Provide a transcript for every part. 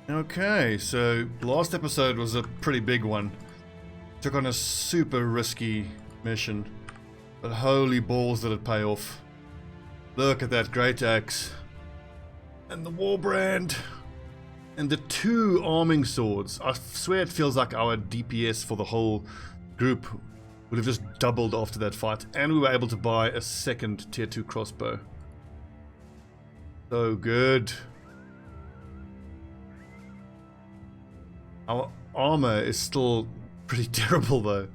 Okay, so last episode was a pretty big one. Took on a super risky mission, but holy balls did it pay off. Look at that great axe, and the war brand, and the 2 arming swords. I swear it feels like our DPS for the whole group would have just doubled after that fight, and we were able to buy a second tier 2 crossbow. So good. Our armor is still pretty terrible though,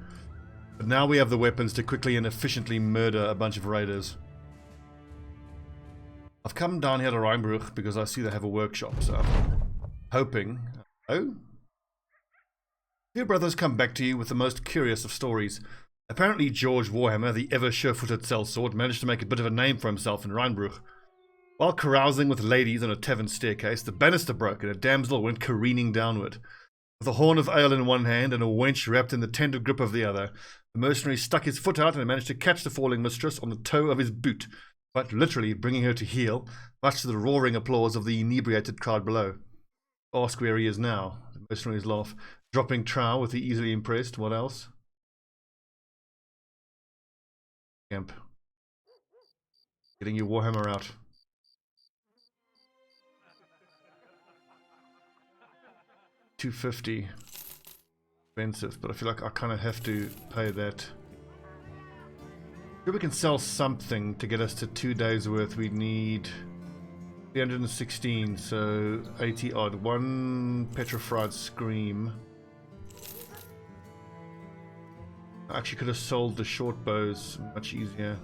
but now we have the weapons to quickly and efficiently murder a bunch of raiders. I've come down here to Rheinbruch because I see they have a workshop, so I'm hoping... Oh? Your brothers come back to you with the most curious of stories. Apparently George Warhammer, the ever sure-footed sellsword, managed to make a bit of a name for himself in Rheinbruch. While carousing with ladies on a tavern staircase, the banister broke and a damsel went careening downward. With a horn of ale in one hand and a wench wrapped in the tender grip of the other, the mercenary stuck his foot out and managed to catch the falling mistress on the toe of his boot, quite literally bringing her to heel, much to the roaring applause of the inebriated crowd below. Ask where he is now. The mercenaries laugh, dropping trow with the easily impressed. What else? Camp. Getting your Warhammer out. $250. Expensive, but I feel like I kind of have to pay that. If we can sell something to get us to 2 days worth, we need 316, so 80 odd. 1 petrified scream. I actually could have sold the short bows much easier.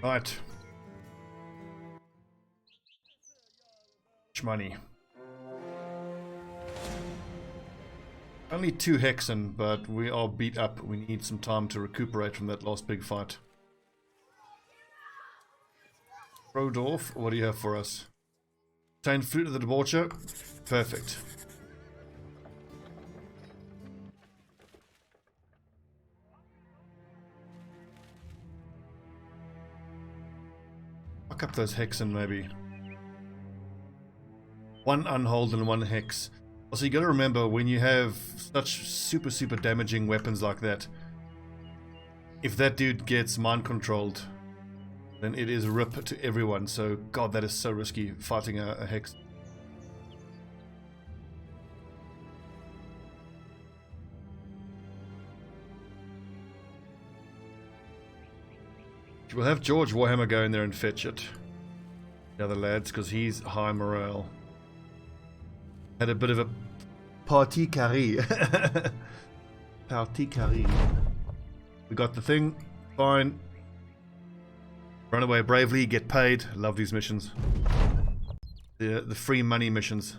Right. Much money. Only 2 hexen, but we are beat up. We need some time to recuperate from that last big fight. Rodolf, what do you have for us? Obtain fruit of the debaucher. Perfect. Fuck up those hexen maybe. 1 unhold and 1 hex. Also, you gotta remember when you have such super damaging weapons like that, if that dude gets mind controlled, then it is rip to everyone. So god, that is so risky fighting a hex. We'll have George Warhammer go in there and fetch it. The other lads, because he's high morale. Had a bit of a party carry. Party carry. We got the thing. Fine. Run away bravely, get paid. Love these missions. The free money missions.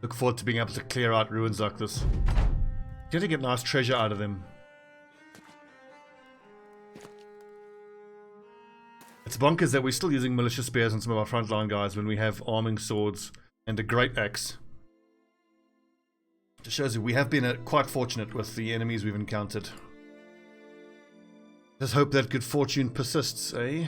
Look forward to being able to clear out ruins like this. Get to get nice treasure out of them. It's bonkers that we're still using militia spears on some of our frontline guys when we have arming swords and a great axe. It shows you we have been quite fortunate with the enemies we've encountered. Let's hope that good fortune persists, eh?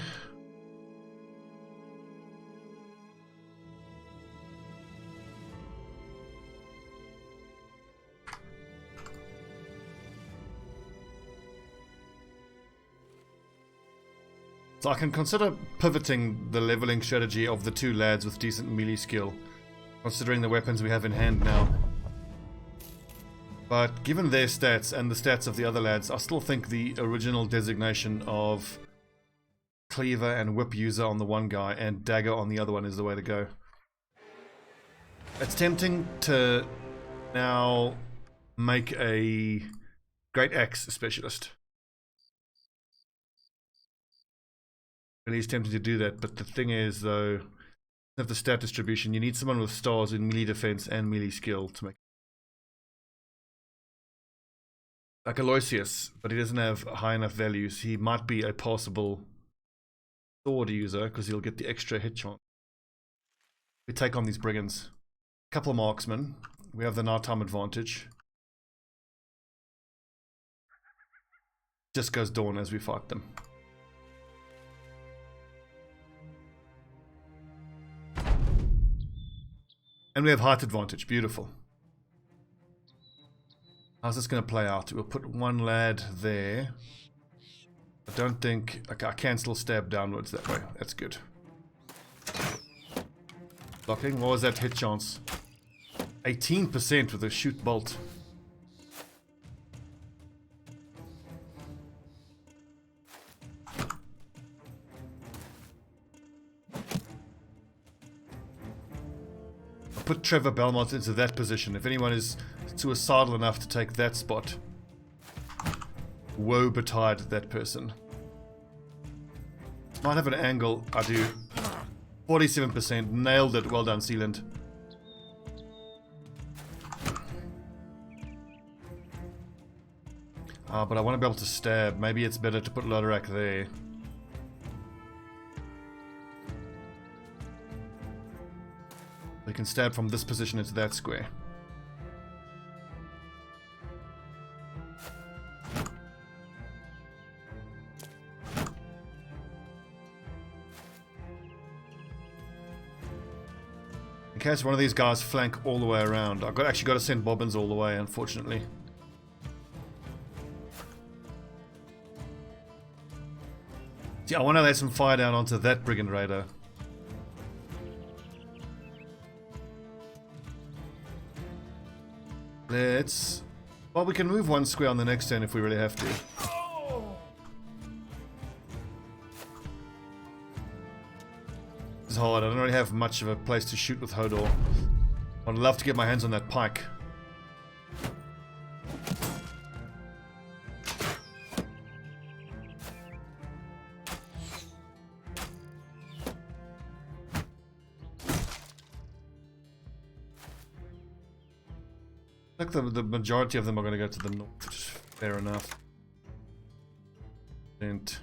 So I can consider pivoting the leveling strategy of the 2 lads with decent melee skill, considering the weapons we have in hand now. But given their stats and the stats of the other lads, I still think the original designation of cleaver and whip user on the one guy and dagger on the other one is the way to go. It's tempting to now make a great axe specialist. Really is tempting to do that, but the thing is though, Have the stat distribution. You need someone with stars in melee defense and melee skill to make. Like Aloysius, but he doesn't have high enough values. He might be a possible sword user because he'll get the extra hit chance. We take on these brigands. A couple of marksmen. We have the nighttime advantage. Just goes dawn as we fight them. And we have height advantage. Beautiful. How's this going to play out? We'll put one lad there. I don't think... Okay, I can still stab downwards that way. That's good. Blocking. What was that hit chance? 18% with a shoot bolt. Put Trevor Belmont into that position. If anyone is suicidal enough to take that spot, woe betide that person. Might have an angle. I do. 47%. Nailed it. Well done, Sealand. But I want to be able to stab. Maybe it's better to put Lodorak there. They can stab from this position into that square. In case one of these guys flank all the way around. I've actually got to send bobbins all the way, unfortunately. See, I want to lay some fire down onto that brigand raider. Let's... Well, we can move one square on the next turn if we really have to. It's hard. I don't really have much of a place to shoot with Hodor. I'd love to get my hands on that pike. Like the majority of them are going to go to the north, which is fair enough. And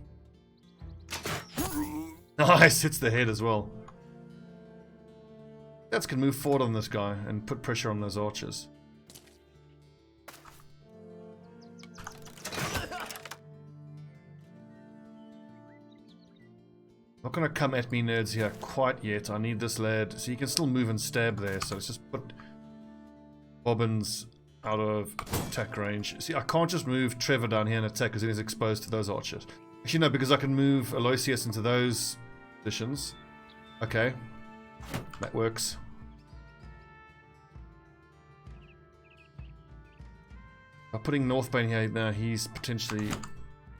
nice, hits the head as well. That's can move forward on this guy and put pressure on those archers. Not going to come at me, nerds, here quite yet. I need this lad. So you can still move and stab there. So let's just put bobbins out of attack range. See, I can't just move Trevor down here and attack because he's exposed to those archers. Actually, no, because I can move Aloysius into those positions. Okay. That works. By putting Northbane here, now he's potentially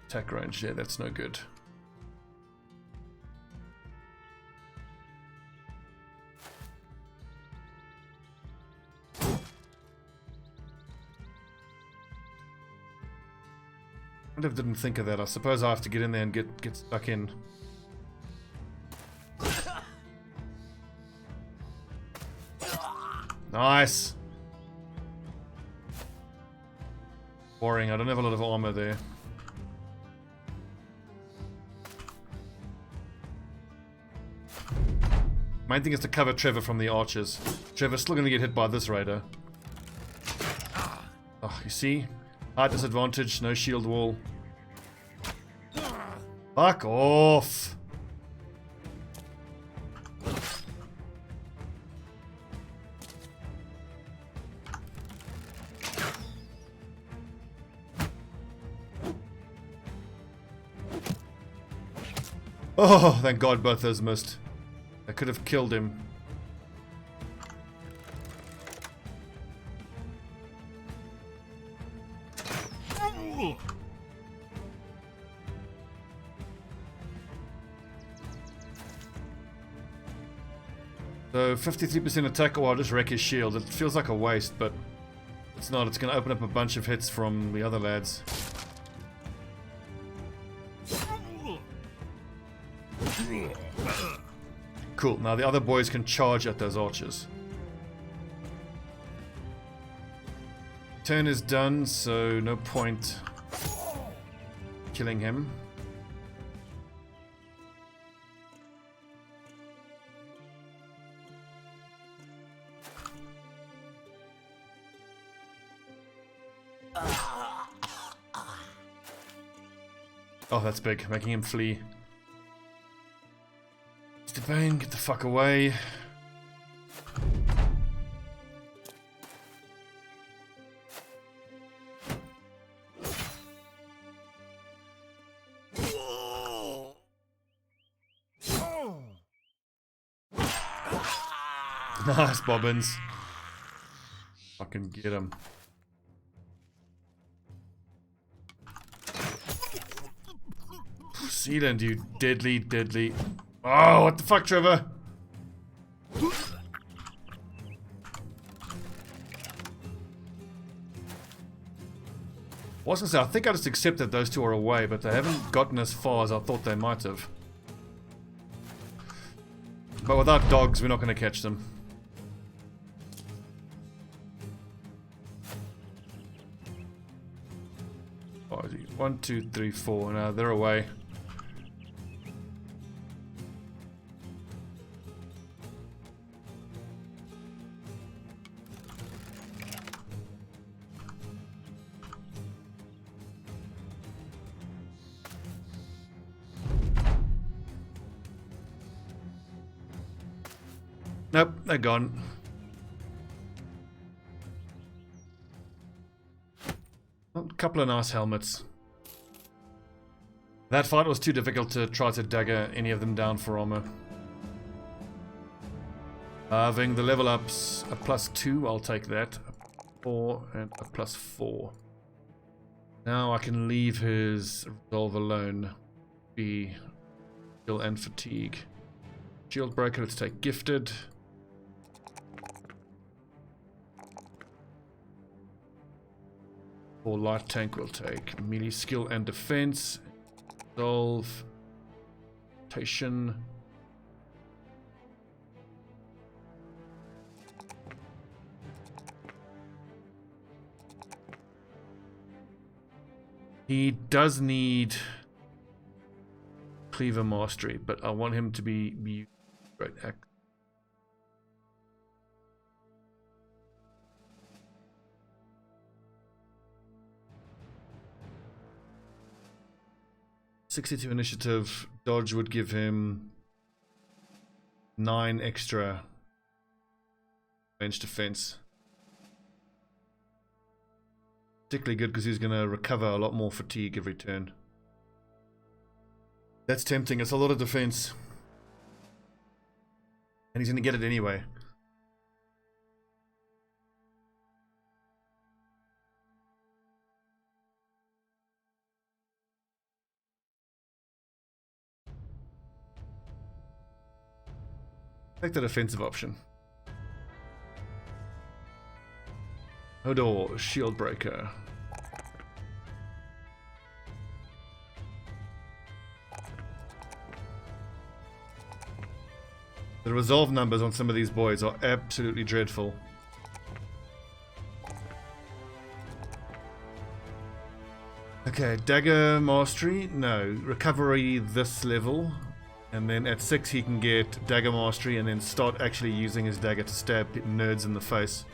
attack range. Yeah, that's no good. I didn't think of that. I suppose I have to get in there and get stuck in. Nice. Boring. I don't have a lot of armor there. Main thing is to cover Trevor from the archers. Trevor's still going to get hit by this raider. Oh, you see? Height disadvantage, no shield wall. Fuck off! Oh, thank God both those missed. I could have killed him. So 53% attack, or I'll just wreck his shield. It feels like a waste, but it's not. It's going to open up a bunch of hits from the other lads. Cool. Now the other boys can charge at those archers. Turn is done, so no point killing him. Oh, that's big, making him flee. Mr. Bane, get the fuck away. Nice, Bobbins. Fucking get him. Sealand, you deadly, deadly. Oh, what the fuck, Trevor? I think I just accepted those two are away, but they haven't gotten as far as I thought they might have. But without dogs, we're not going to catch them. Oh, 1, 2, 3, 4. No, they're away. Nope, they're gone. A couple of nice helmets. That fight was too difficult to try to dagger any of them down for armor. Having the level ups a +2, I'll take that. A 4 and a +4. Now I can leave his resolve alone. Be skill and fatigue. Shield breaker, let's take gifted. Or light tank will take melee skill and defense. Resolve. Rotation. He does need Cleaver Mastery, but I want him to be right. 62 initiative, dodge would give him 9 extra range defense. Particularly good because he's going to recover a lot more fatigue every turn. That's tempting, it's a lot of defense. And he's going to get it anyway. Take the defensive option. Hodor, shield breaker. The resolve numbers on some of these boys are absolutely dreadful. Okay, dagger mastery, no. Recovery this level. And then at 6 he can get dagger mastery and then start actually using his dagger to stab nerds in the face.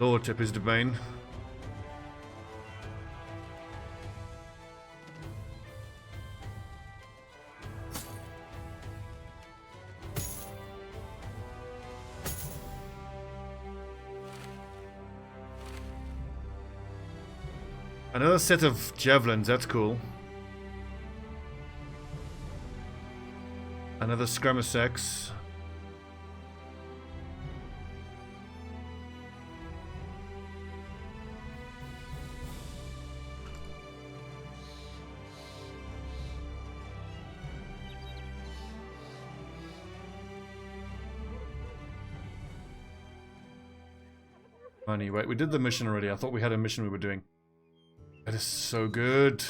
Lord tip his domain. Another set of javelins, that's cool. Another Scramasax. Money, wait, we did the mission already. I thought we had a mission we were doing. That is so good.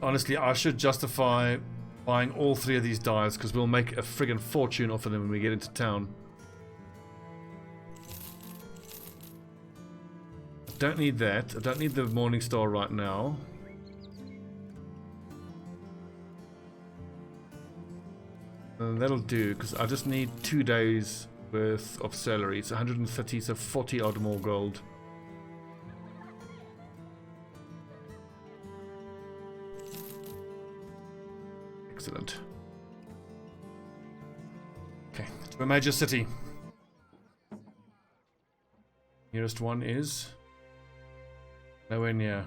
Honestly, I should justify buying all 3 of these dives because we'll make a friggin' fortune off of them when we get into town. I don't need that. I don't need the Morning Star right now. And that'll do because I just need 2 days worth of salary. It's 130, so 40 odd more gold. Excellent. Okay, to a major city. Nearest one is nowhere near.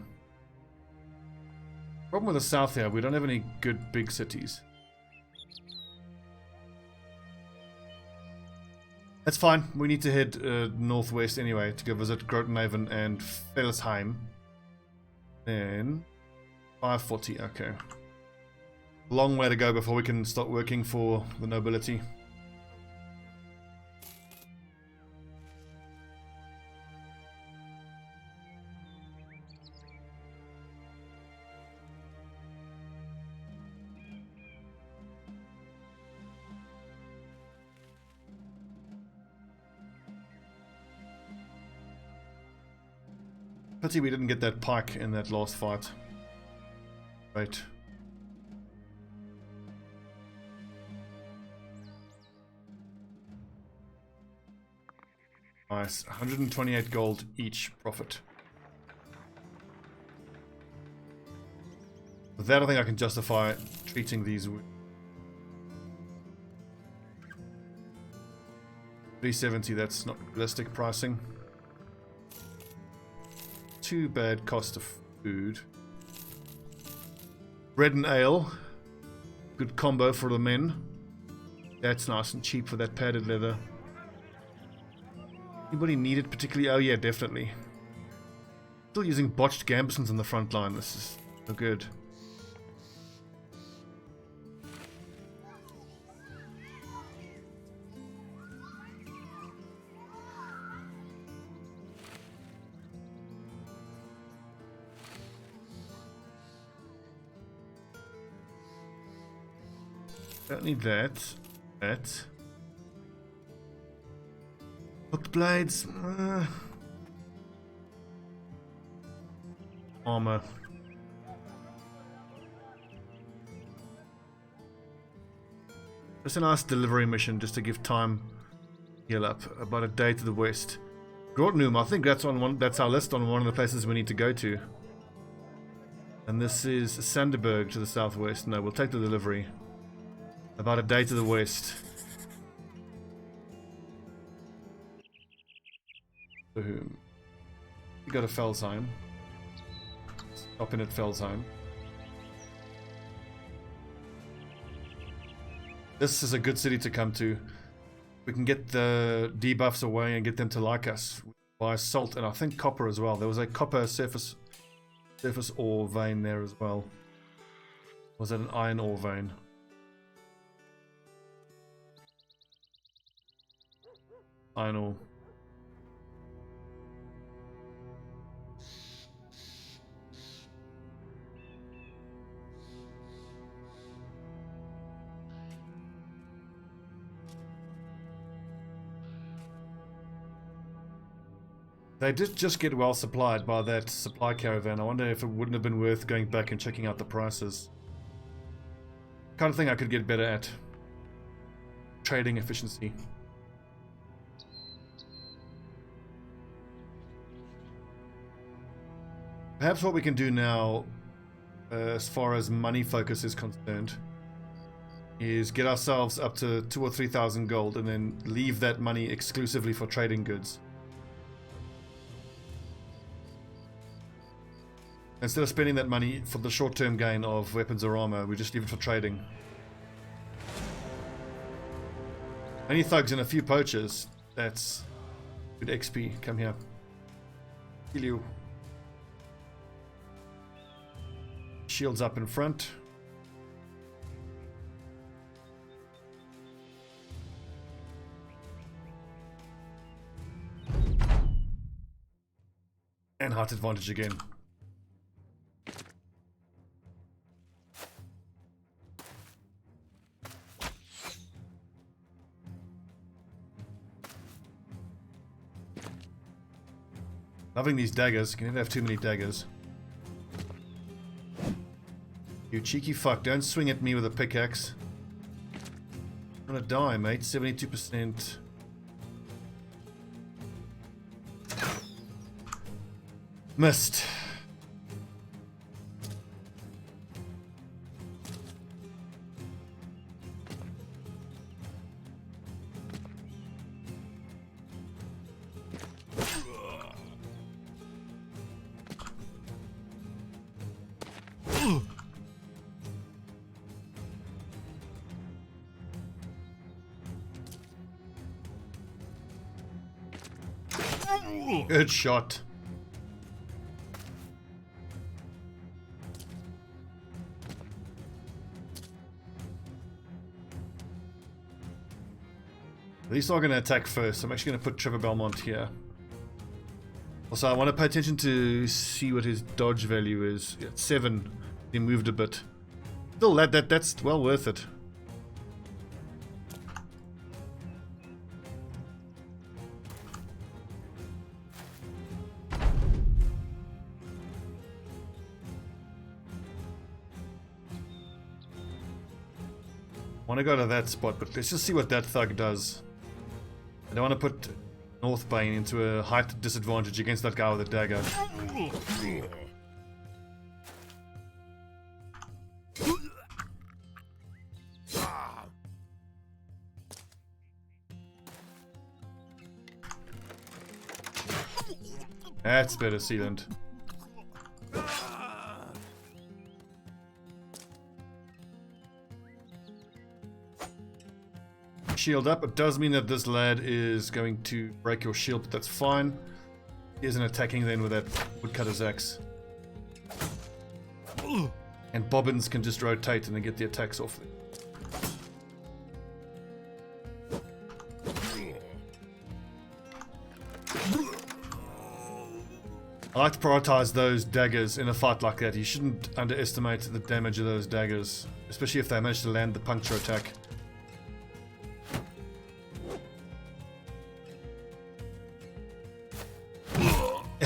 Problem with the south here, we don't have any good big cities. That's fine. We need to head northwest anyway to go visit Grotenhaven and Fellsheim. Then 540. Okay. Long way to go before we can start working for the nobility. Pity we didn't get that pike in that last fight. Right. Nice. 128 gold each profit. With that, I think I can justify treating these. 370, that's not realistic pricing. Too bad cost of food. Bread and ale. Good combo for the men. That's nice and cheap for that padded leather. Anybody need it particularly? Oh yeah, definitely. Still using botched gambesons on the front line. This is so good. Don't need that. That. Hooked blades. Armor. Just a nice delivery mission just to give time. Heal up. About a day to the west. Grotenhaven, I think that's on one. That's our list on one of the places we need to go to. And this is Sanderberg to the southwest. No, we'll take the delivery. About a day to the west. Boom. We go to Fellsheim. Stop in at Fellsheim. This is a good city to come to. We can get the debuffs away and get them to like us. We buy salt and I think copper as well. There was a copper surface ore vein there as well. Was it an iron ore vein? Iron ore. They did just get well supplied by that supply caravan. I wonder if it wouldn't have been worth going back and checking out the prices. Kind of thing I could get better at. Trading efficiency. Perhaps what we can do now, as far as money focus is concerned, is get ourselves up to 2,000 or 3,000 gold and then leave that money exclusively for trading goods. Instead of spending that money for the short-term gain of weapons or armor, we just leave it for trading. Any thugs and a few poachers, that's good XP. Come here. Kill you. Shields up in front. And height advantage again. Having these daggers. You can never have too many daggers. You cheeky fuck, don't swing at me with a pickaxe. I'm gonna die, mate. 72%. Missed. Good shot. These are going to attack first. I'm actually going to put Trevor Belmont here. Also, I want to pay attention to see what his dodge value is. Yeah, 7. He moved a bit. Still, that's well worth it. I want to go to that spot, but let's just see what that thug does. I don't want to put Northbane into a height disadvantage against that guy with a dagger. That's better sealant. Shield up. It does mean that this lad is going to break your shield, but that's fine. He isn't attacking then with that woodcutter's axe. And bobbins can just rotate and then get the attacks off. I like to prioritize those daggers in a fight like that. You shouldn't underestimate the damage of those daggers, especially if they manage to land the puncture attack.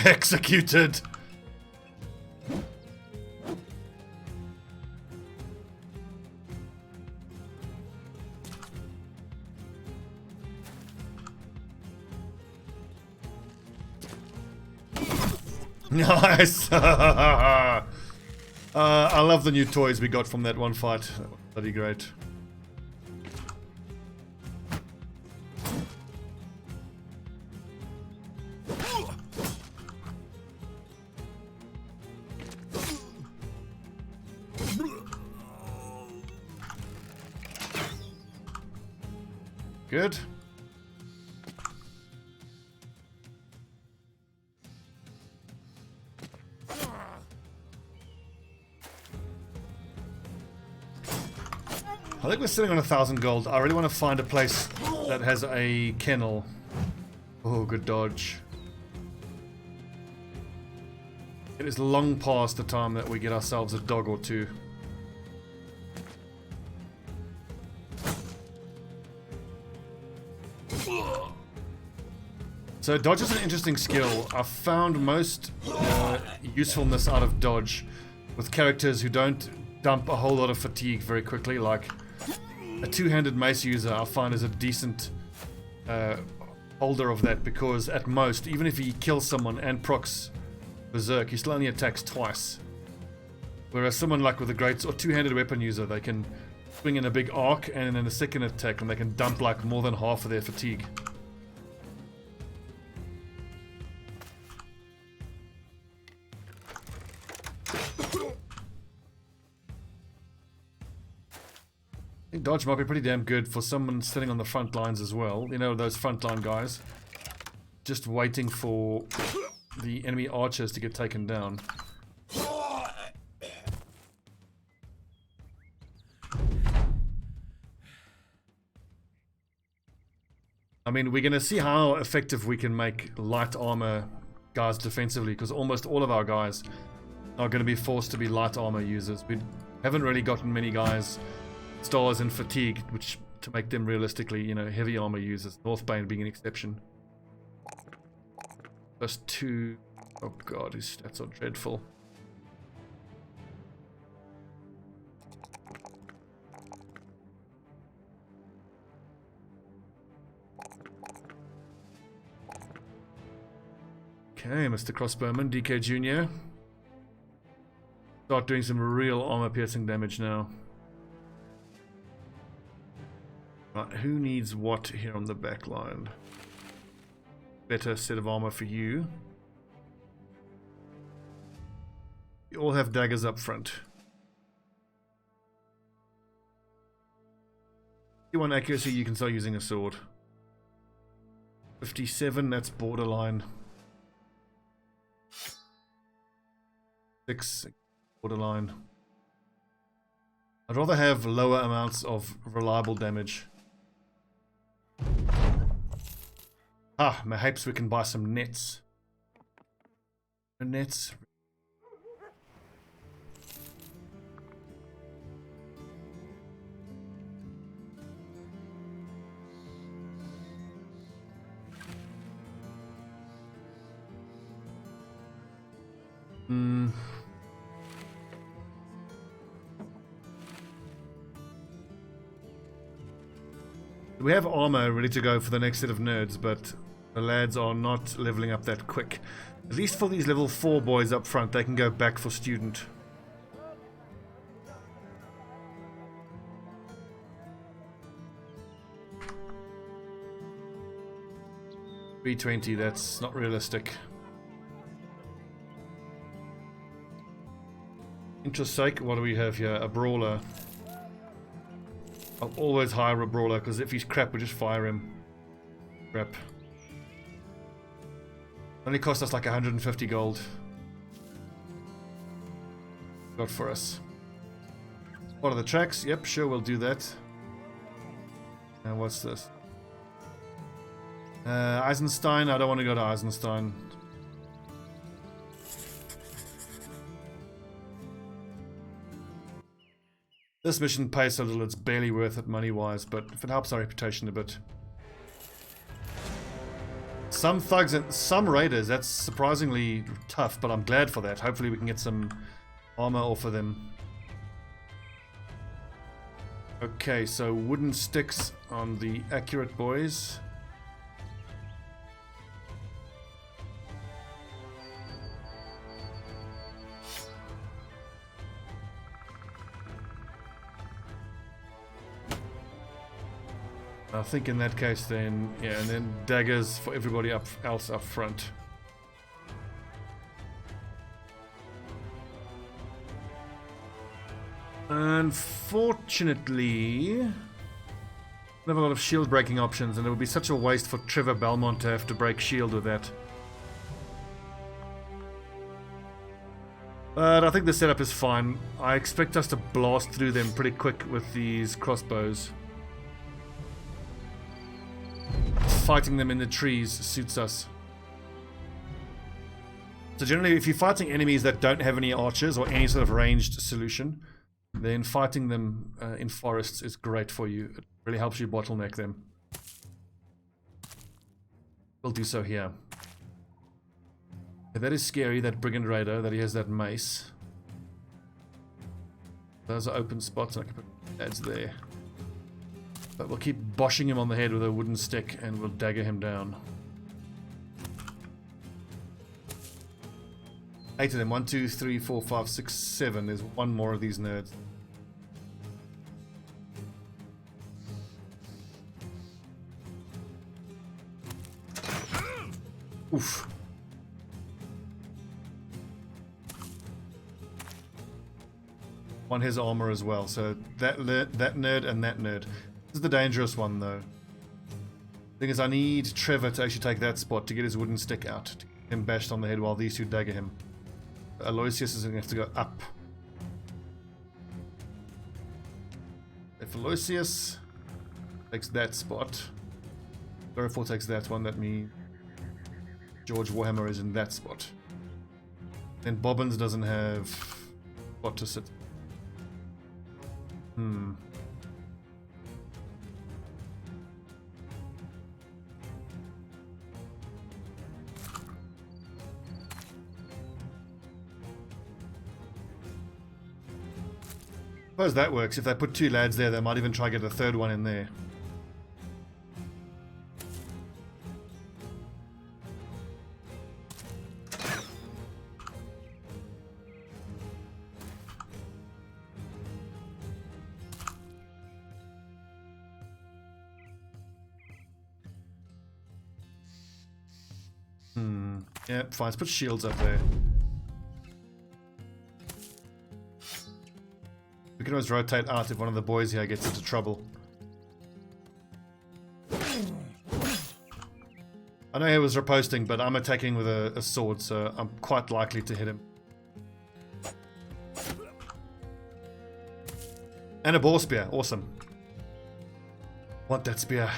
Executed! Nice! I love the new toys we got from that one fight. Bloody great. Good. I think we're sitting on 1,000 gold. I really want to find a place that has a kennel. Oh, good dodge. It is long past the time that we get ourselves a dog or two. So dodge is an interesting skill. I've found most usefulness out of dodge with characters who don't dump a whole lot of fatigue very quickly. Like a two-handed mace user I find is a decent holder of that, because at most, even if he kills someone and procs berserk, he still only attacks twice. Whereas someone like with a great or two-handed weapon user, they can swing in a big arc and in a second attack, and they can dump like more than half of their fatigue. I think dodge might be pretty damn good for someone sitting on the front lines as well. You know, those frontline guys. Just waiting for the enemy archers to get taken down. I mean, we're going to see how effective we can make light armor guys defensively, because almost all of our guys are going to be forced to be light armor users. We haven't really gotten many guys stars and fatigue, which to make them realistically, you know, heavy armor users. Northbane being an exception. Plus 2 Oh god, his stats are dreadful. Okay, Mr. Crossbowman, DK Jr. Start doing some real armor-piercing damage now. Right, who needs what here on the back line? Better set of armor for you. You all have daggers up front. 51 accuracy, you can start using a sword. 57, that's borderline. 6, borderline. I'd rather have lower amounts of reliable damage. Ah, perhaps we can buy some nets. Nets. We have armor ready to go for the next set of nerds, but the lads are not leveling up that quick. At least for these level 4 boys up front, they can go back for student. $320, that's not realistic. Interest sake, what do we have here? A brawler. I'll always hire a brawler, because if he's crap, we just fire him. Crap. Only cost us like 150 gold. Got for us. What are the tracks? Yep, sure, we'll do that. And what's this? Eisenstein. I don't want to go to Eisenstein. This mission pays so little, it's barely worth it money-wise, but if it helps our reputation a bit. Some thugs and some raiders, that's surprisingly tough, but I'm glad for that. Hopefully we can get some armor off of them. Okay, so wooden sticks on the accurate boys. I think in that case then, yeah, and then daggers for everybody else up front. Unfortunately, we have a lot of shield breaking options, and it would be such a waste for Trevor Belmont to have to break shield with that. But I think the setup is fine. I expect us to blast through them pretty quick with these crossbows. Fighting them in the trees suits us. So generally, if you're fighting enemies that don't have any archers or any sort of ranged solution, then fighting them in forests is great for you. It really helps you bottleneck them. We'll do so here. That is scary, that Brigand Raider, that he has that mace. Those are open spots, and I can put ads there. But we'll keep boshing him on the head with a wooden stick, and we'll dagger him down. 8 of them. 1, 2, 3, 4, 5, 6, 7. There's one more of these nerds. Oof. One has armor as well, so that nerd and that nerd. This is the dangerous one, though. The thing is, I need Trevor to actually take that spot to get his wooden stick out, to get him bashed on the head while these two dagger him. Aloysius is going to have to go up. If Aloysius takes that spot, Gorifor takes that one, that means George Warhammer is in that spot. Then Bobbins doesn't have spot to sit. Suppose that works. If they put 2 lads there, they might even try to get a 3rd one in there. Yeah, fine. Let's put shields up there. We can always rotate out if one of the boys here gets into trouble. I know he was riposting, but I'm attacking with a sword, so I'm quite likely to hit him. And a boar spear. Awesome. Want that spear.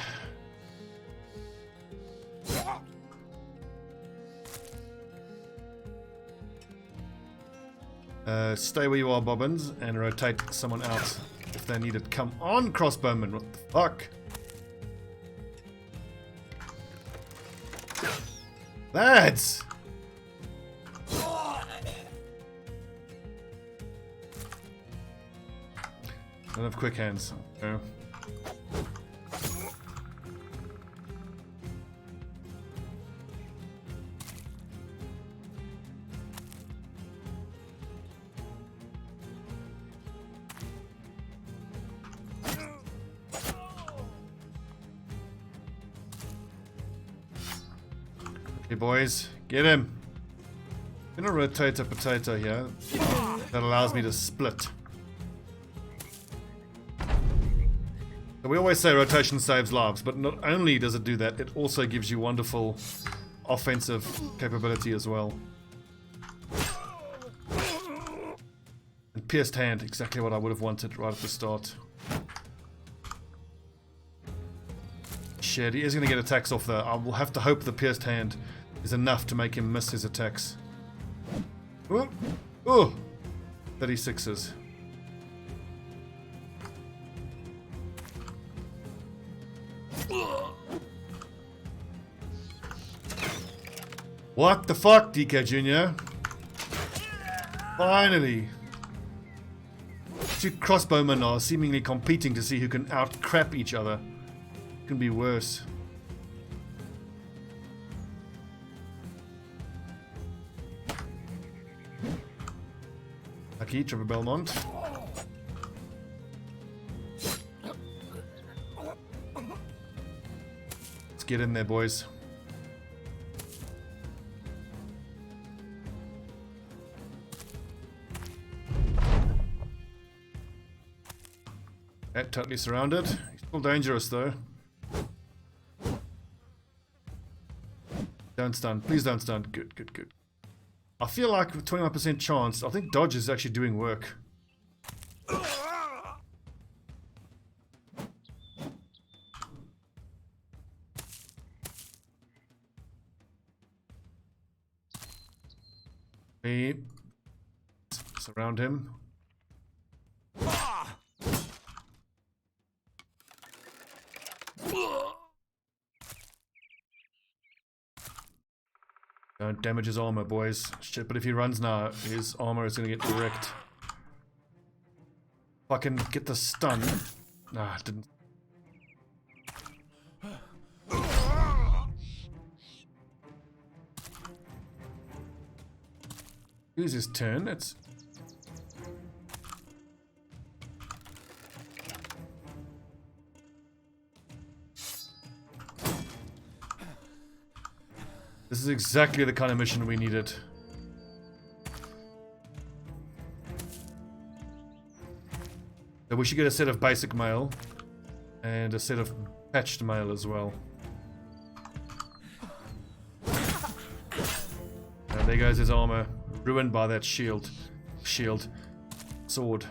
Stay where you are, Bobbins, and rotate someone out if they need it. Come on, crossbowmen. What the fuck? Lads! Don't have quick hands. No. Okay, boys, get him. I'm gonna rotate a potato here. That allows me to split. So we always say rotation saves lives, but not only does it do that, it also gives you wonderful offensive capability as well. And pierced hand, exactly what I would have wanted right at the start. Shit, he is going to get attacks off though. I will have to hope the pierced hand is enough to make him miss his attacks. Ooh. Ooh. 36s. What the fuck, DK Jr.? Finally! 2 crossbowmen are seemingly competing to see who can out-crap each other. Can be worse. Lucky, Trevor Belmont. Let's get in there, boys. Okay, totally surrounded. He's still dangerous though. Don't stun. Please don't stun. Good, good, good. I feel like with 21% chance, I think dodge is actually doing work. Okay. Surround him. Don't damage his armor, boys. Shit, but if he runs now, his armor is gonna get wrecked. Fucking get the stun. Nah, didn't. Use his turn. It's. This is exactly the kind of mission we needed. So we should get a set of basic mail and a set of patched mail as well. And there goes his armor, ruined by that shield. Sword.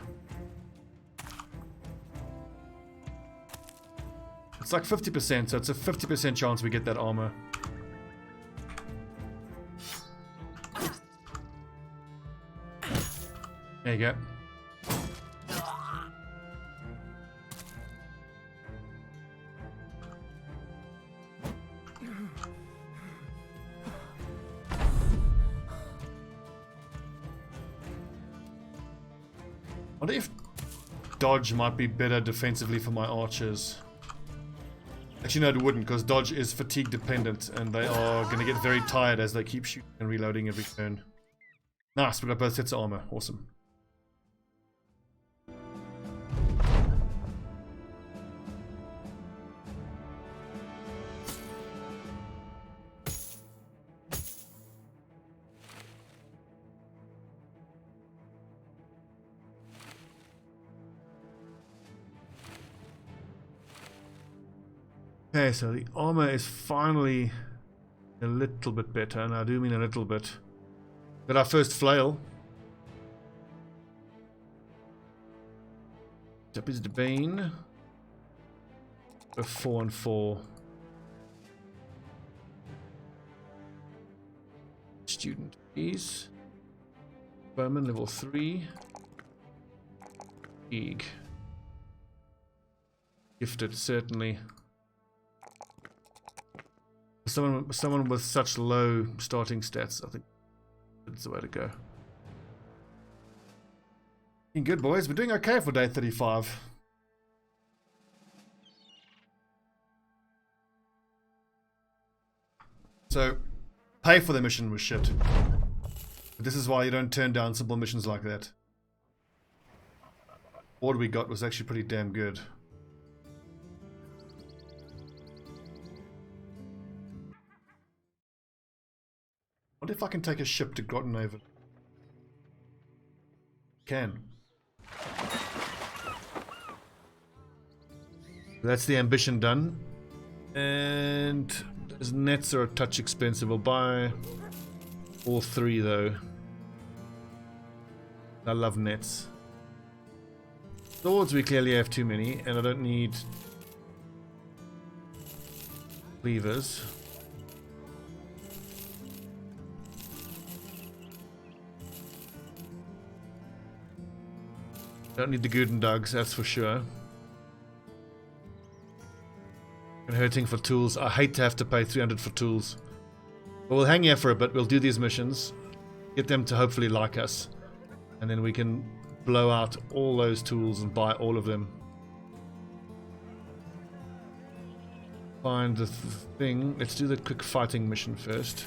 It's like 50%, so it's a 50% chance we get that armor. There you go. What if dodge might be better defensively for my archers. Actually, no, it wouldn't, because dodge is fatigue dependent, and they are going to get very tired as they keep shooting and reloading every turn. Nice, we got both sets of armor. Awesome. Okay, so the armor is finally a little bit better, and I do mean a little bit. Got our first flail. Up is the Bane. A 4 and 4. Student is Bowman level 3. Eeg. Gifted, certainly. Someone with such low starting stats, I think that's the way to go. Looking good, boys. We're doing okay for day 35. So, pay for the mission was shit. But this is why you don't turn down simple missions like that. What we got was actually pretty damn good. What if I can take a ship to Grottenhaven? Can. That's the ambition done. And those nets are a touch expensive. We'll buy all 3 though. I love nets. Swords we clearly have too many, and I don't need levers. Don't need the Gooden Dogs, that's for sure. And hurting for tools. I hate to have to pay 300 for tools. But we'll hang here for a bit. We'll do these missions. Get them to hopefully like us. And then we can blow out all those tools and buy all of them. Find the thing. Let's do the quick fighting mission first.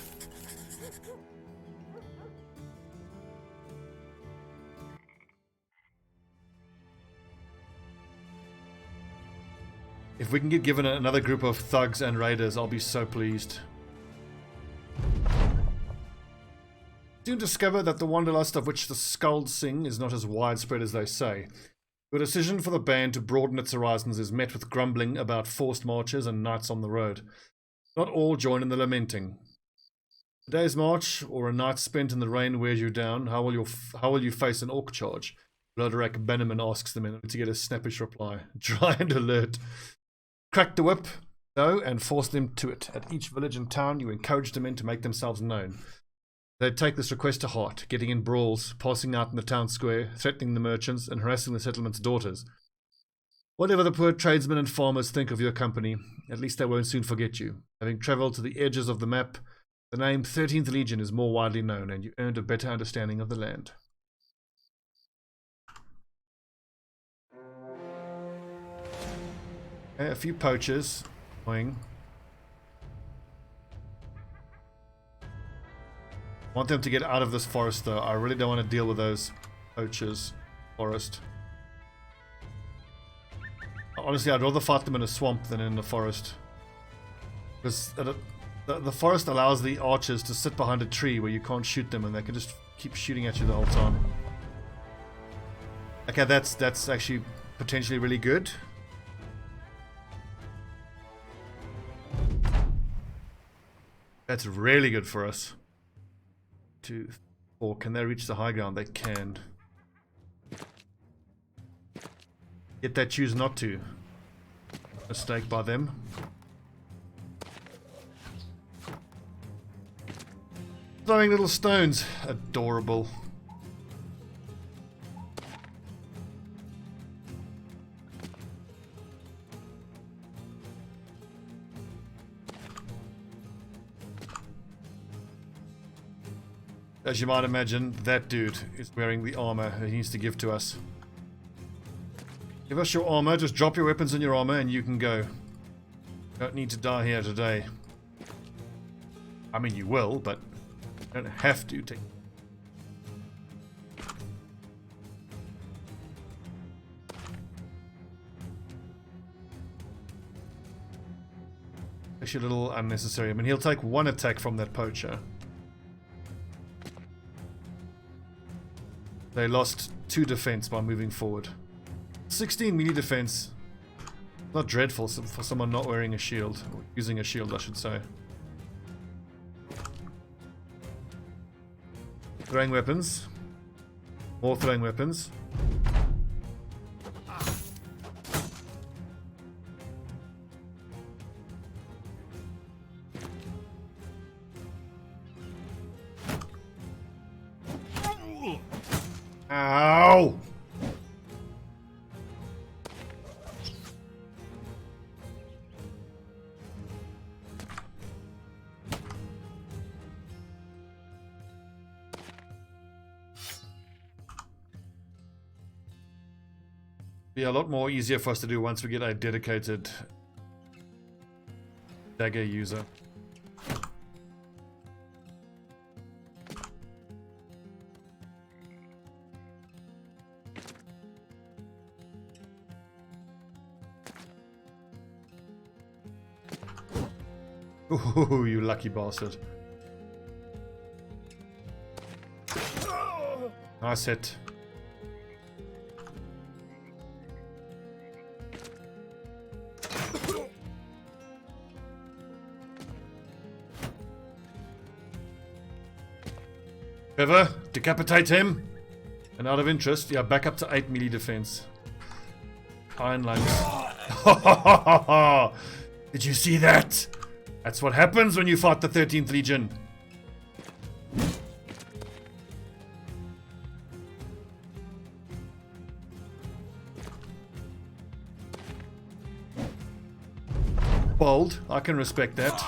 If we can get given another group of thugs and raiders, I'll be so pleased. Soon discover that the wanderlust of which the skulls sing is not as widespread as they say. Your decision for the band to broaden its horizons is met with grumbling about forced marches and nights on the road. Not all join in the lamenting. A day's march or a night spent in the rain wears you down. How will you face an orc charge? Loderak Bannerman asks them in order to get a snappish reply. Dry and alert. Crack the whip, though, and force them to it. At each village and town, you encourage the men to make themselves known. They take this request to heart, getting in brawls, passing out in the town square, threatening the merchants, and harassing the settlement's daughters. Whatever the poor tradesmen and farmers think of your company, at least they won't soon forget you. Having travelled to the edges of the map, the name 13th Legion is more widely known, and you earned a better understanding of the land. Okay, a few poachers. Annoying. I want them to get out of this forest though. I really don't want to deal with those poachers. Forest. Honestly, I'd rather fight them in a swamp than in the forest. Because the forest allows the archers to sit behind a tree where you can't shoot them and they can just keep shooting at you the whole time. Okay, that's actually potentially really good. That's really good for us. 2, 4. Can they reach the high ground? They can. Yet they choose not to. Mistake by them. Throwing little stones. Adorable. As you might imagine, that dude is wearing the armor he needs to give to us. Give us your armor. Just drop your weapons in your armor and you can go. Don't need to die here today. I mean, you will, but you don't have to. Actually, a little unnecessary. I mean, he'll take one attack from that poacher. They lost 2 defense by moving forward. 16 melee defense. Not dreadful for someone not wearing a shield. Or using a shield, I should say. Throwing weapons. More throwing weapons. Ow! Be a lot more easier for us to do once we get a dedicated dagger user. Ooh, you lucky bastard. Nice hit. Trevor, decapitate him. And out of interest, yeah, back up to 8 melee defense. Iron lungs. Did you see that? That's what happens when you fight the 13th Legion. Bold, I can respect that.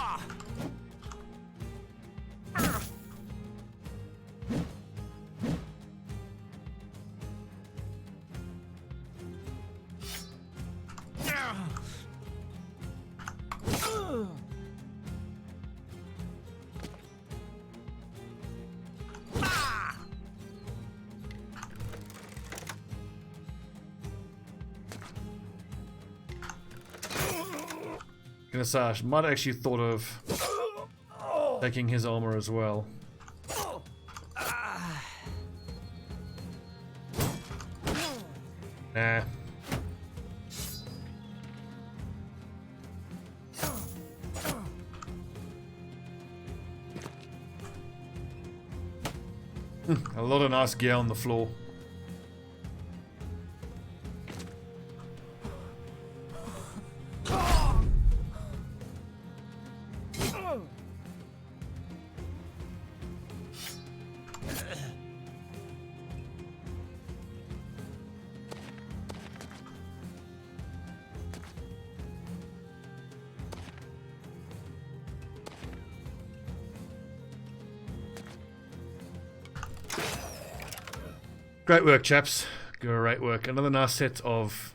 I might have actually thought of taking his armor as well. Nah. A lot of nice gear on the floor. Great work, chaps. Great work. Another nice set of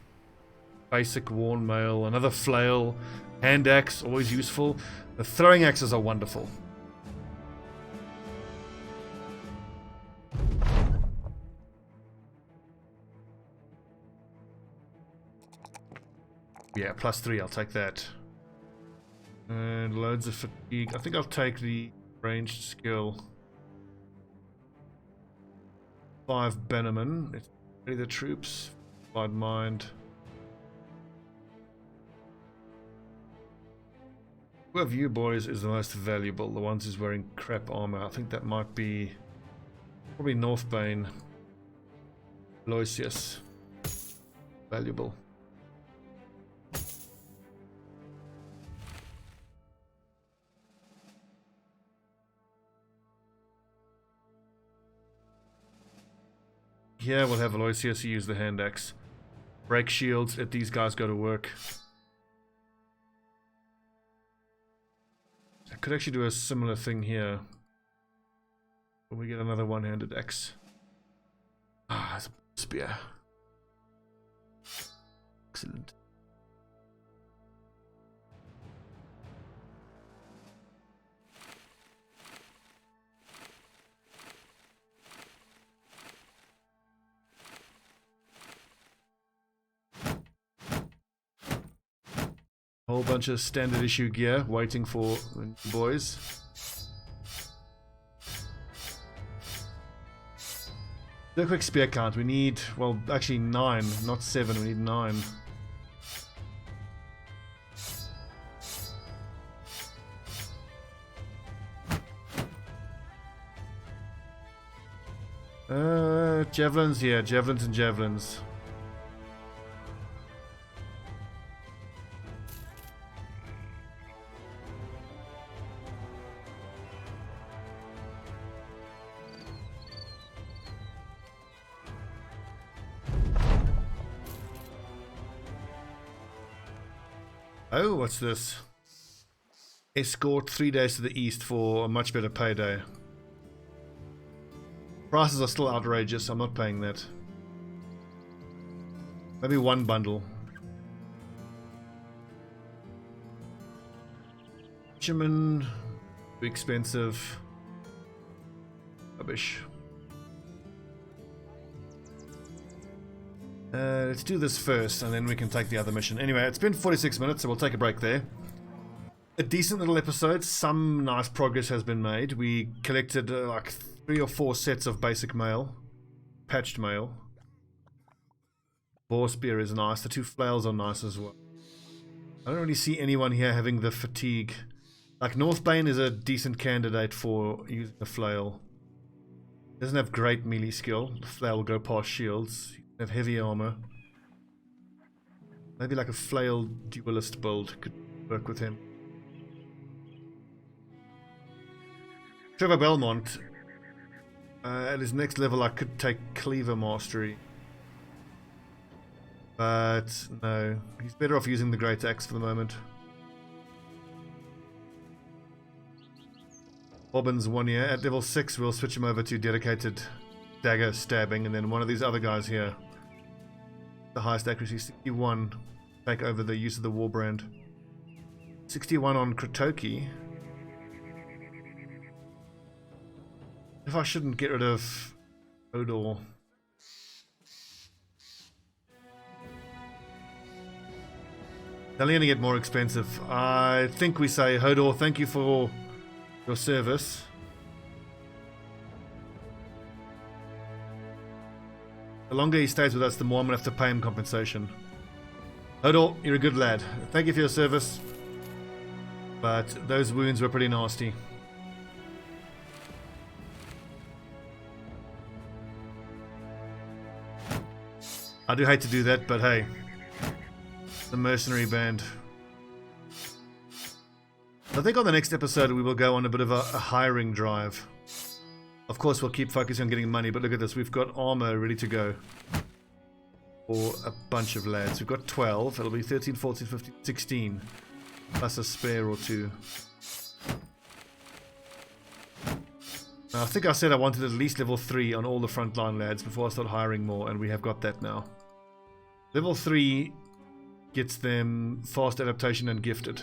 basic worn mail, another flail, hand axe, always useful. The throwing axes are wonderful. Yeah, +3, I'll take that. And loads of fatigue. I think I'll take the ranged skill. 5 Benjamin. It's ready the troops. Applied mind. Who of you boys is the most valuable? The ones who's wearing crap armor. I think that might be probably Northbane. Aloysius. Valuable. Yeah, we'll have Aloysius use the hand axe. Break shields, let these guys go to work. I could actually do a similar thing here. When we get another one-handed axe. Ah, it's a spear. Excellent. Whole bunch of standard issue gear waiting for the boys. Do a quick spear count. We need, well, actually 9, not 7. We need 9. Javelins, yeah, javelins and javelins. Oh, what's this? Escort 3 days to the east for a much better payday. Prices are still outrageous. I'm not paying that. Maybe one bundle. Fisherman. Too expensive. Rubbish. Let's do this first, and then we can take the other mission. Anyway, it's been 46 minutes, so we'll take a break there. A decent little episode. Some nice progress has been made. We collected like 3 or 4 sets of basic mail. Patched mail. Boar spear is nice. The 2 flails are nice as well. I don't really see anyone here having the fatigue. Like, Northbane is a decent candidate for using a flail. Doesn't have great melee skill. The flail will go past shields. Have heavy armor. Maybe like a flail duelist build could work with him. Trevor Belmont. At his next level I could take Cleaver Mastery. But no. He's better off using the Great Axe for the moment. Bobbin's 1 year. At level 6 we'll switch him over to dedicated dagger stabbing, and then one of these other guys here. The highest accuracy, 61. Take over the use of the Warbrand. 61 on Krotoki. If I shouldn't get rid of Hodor. They'll only get more expensive. I think we say, Hodor, thank you for your service. The longer he stays with us, the more I'm going to have to pay him compensation. Hodor, you're a good lad. Thank you for your service. But those wounds were pretty nasty. I do hate to do that, but hey. The mercenary band. I think on the next episode we will go on a bit of a hiring drive. Of course we'll keep focusing on getting money, but look at this, we've got armor ready to go. For a bunch of lads. We've got 12, it'll be 13, 14, 15, 16. Plus a spare or 2. Now, I think I said I wanted at least level 3 on all the frontline lads before I start hiring more, and we have got that now. Level 3 gets them fast adaptation and gifted.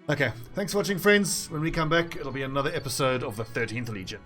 Okay, thanks for watching, friends. When we come back, it'll be another episode of the 13th Legion.